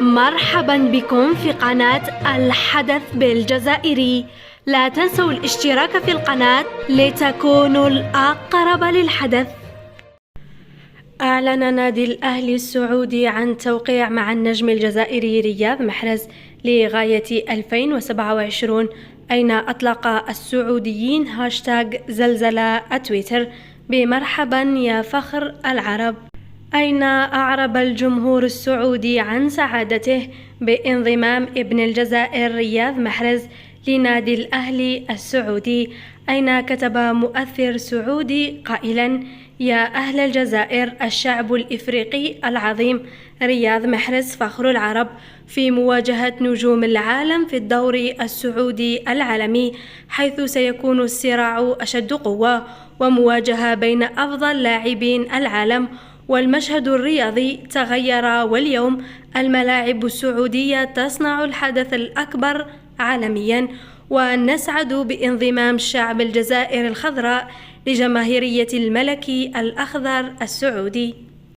مرحبا بكم في قناة الحدث بالجزائري. لا تنسوا الاشتراك في القناة لتكونوا الأقرب للحدث. أعلن نادي الأهلي السعودي عن توقيع مع النجم الجزائري رياض محرز لغاية 2027، أين أطلق السعوديين هاشتاغ زلزلة تويتر بمرحبا يا فخر العرب، أين أعرب الجمهور السعودي عن سعادته بانضمام ابن الجزائر رياض محرز لنادي الأهلي السعودي، أين كتب مؤثر سعودي قائلا: يا أهل الجزائر، الشعب الإفريقي العظيم رياض محرز فخر العرب في مواجهة نجوم العالم في الدوري السعودي العالمي، حيث سيكون الصراع أشد قوة ومواجهة بين أفضل لاعبين العالم، والمشهد الرياضي تغير، واليوم الملاعب السعودية تصنع الحدث الأكبر عالميا، ونسعد بانضمام شعب الجزائر الخضراء لجماهيرية الملك الأخضر السعودي.